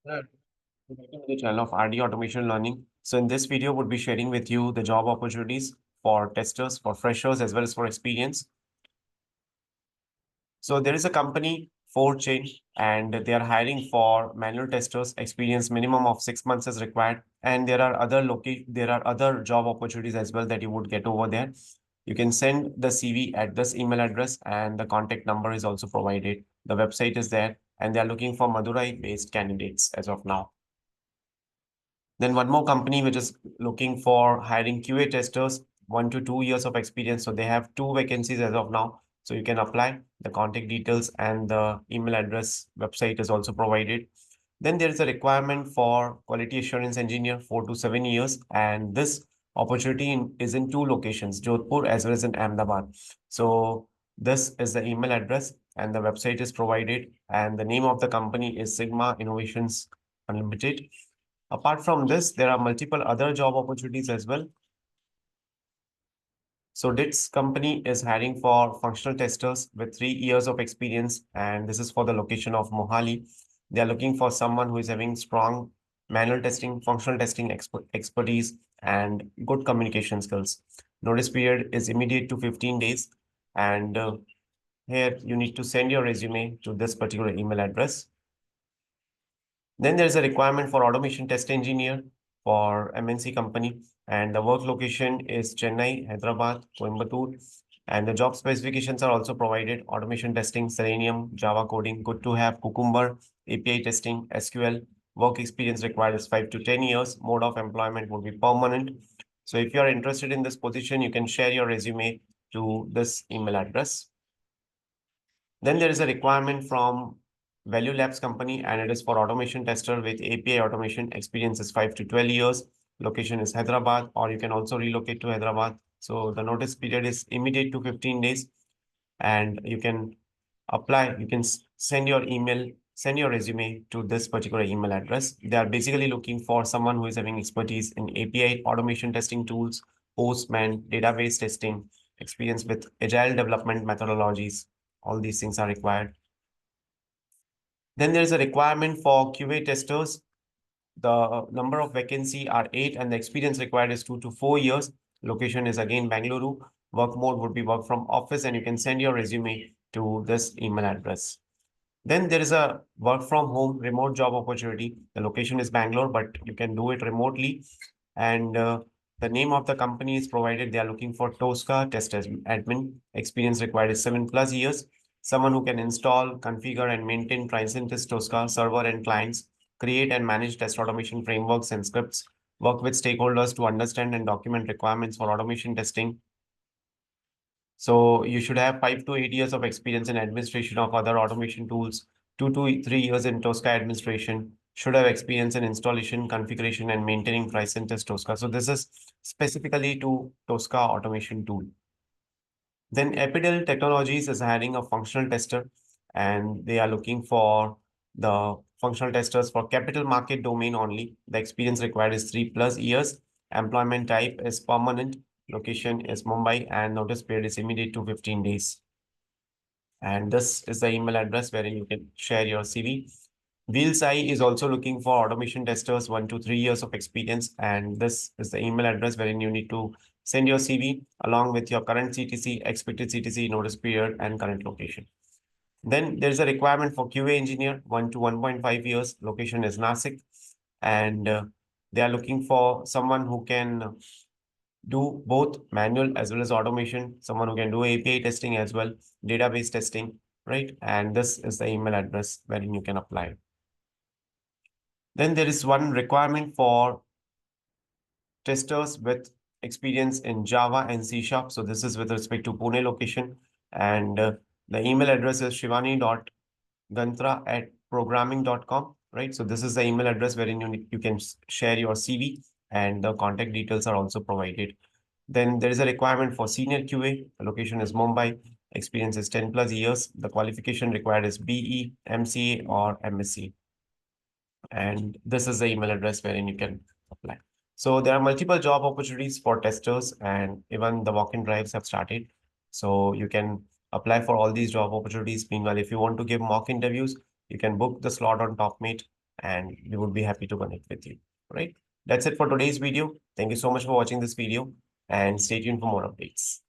Welcome to the channel of RD Automation Learning. So in this video, would be sharing with you the job opportunities for testers, for freshers, as well as for experience. So there is a company, 4Chain, and they are hiring for manual testers. Experience minimum of 6 months is required, and there are other job opportunities as well that you would get over there. You can send the CV at this email address, and the contact number is also provided. The website is there, and they are looking for Madurai-based candidates as of now. Then one more company which is looking for hiring QA testers, 1 to 2 years of experience. So they have two vacancies as of now. So you can apply. The contact details and the email address website is also provided. Then there is a requirement for quality assurance engineer, 4 to 7 years. And this opportunity is in two locations, Jodhpur as well as in Ahmedabad. So this is the email address and the website is provided. And the name of the company is Sigma Innovations Unlimited. Apart from this, there are multiple other job opportunities as well. So DITS company is hiring for functional testers with 3 years of experience, and this is for the location of Mohali. They are looking for someone who is having strong manual testing, functional testing expertise, and good communication skills. Notice period is immediate to 15 days, and here you need to send your resume to this particular email address. Then there is a requirement for automation test engineer for MNC company, and the work location is Chennai, Hyderabad, Coimbatore, and the job specifications are also provided. Automation testing, Selenium, Java coding, good to have, Cucumber, API testing, SQL. Work experience required is 5 to 10 years. Mode of employment would be permanent. So if you are interested in this position, you can share your resume to this email address. Then there is a requirement from Value Labs company, and it is for automation tester with API automation. Experience is 5 to 12 years. Location is Hyderabad, or you can also relocate to Hyderabad. So the notice period is immediate to 15 days, and you can apply. You can send your email, send your resume to this particular email address. They are basically looking for someone who is having expertise in API automation testing tools, Postman, database testing, experience with agile development methodologies. All these things are required. Then there is a requirement for QA testers. The number of vacancy are 8 and the experience required is 2 to 4 years. Location is again Bangalore. Work mode would be work from office, and you can send your resume to this email address. Then there is a work from home remote job opportunity. The location is Bangalore, but you can do it remotely. And the name of the company is provided. They are looking for Tosca test admin. Experience required is 7+ years. Someone who can install, configure, and maintain Tricentis Tosca server and clients, create and manage test automation frameworks and scripts, work with stakeholders to understand and document requirements for automation testing. So you should have 5 to 8 years of experience in administration of other automation tools, 2 to 3 years in Tosca administration, should have experience in installation, configuration, and maintaining Tricentis Tosca. So this is specifically to Tosca automation tool. Then Epidel Technologies is hiring a functional tester, and they are looking for the functional testers for capital market domain only. The experience required is 3+ years. Employment type is permanent. Location is Mumbai, and notice period is immediate to 15 days. And this is the email address wherein you can share your CV. Wheels Eye is also looking for automation testers, 1 to 3 years of experience. And this is the email address wherein you need to send your CV along with your current CTC, expected CTC, notice period, and current location. Then there is a requirement for QA engineer, 1 to 1.5 years. Location is Nasik. And they are looking for someone who can do both manual as well as automation, someone who can do API testing as well, database testing, right? And this is the email address wherein you can apply. Then there is one requirement for testers with experience in Java and C#. So this is with respect to Pune location. And the email address is shivani.gantra@programming.com, right? So this is the email address wherein you can share your CV, and the contact details are also provided. Then there is a requirement for senior QA. The location is Mumbai. Experience is 10+ years. The qualification required is BE, MCA, or MSc. And this is the email address wherein you can apply. So there are multiple job opportunities for testers, and even the walk-in drives have started. So you can apply for all these job opportunities. Meanwhile, if you want to give mock interviews, you can book the slot on TopMate, and we would be happy to connect with you. Right? That's it for today's video. Thank you so much for watching this video and stay tuned for more updates.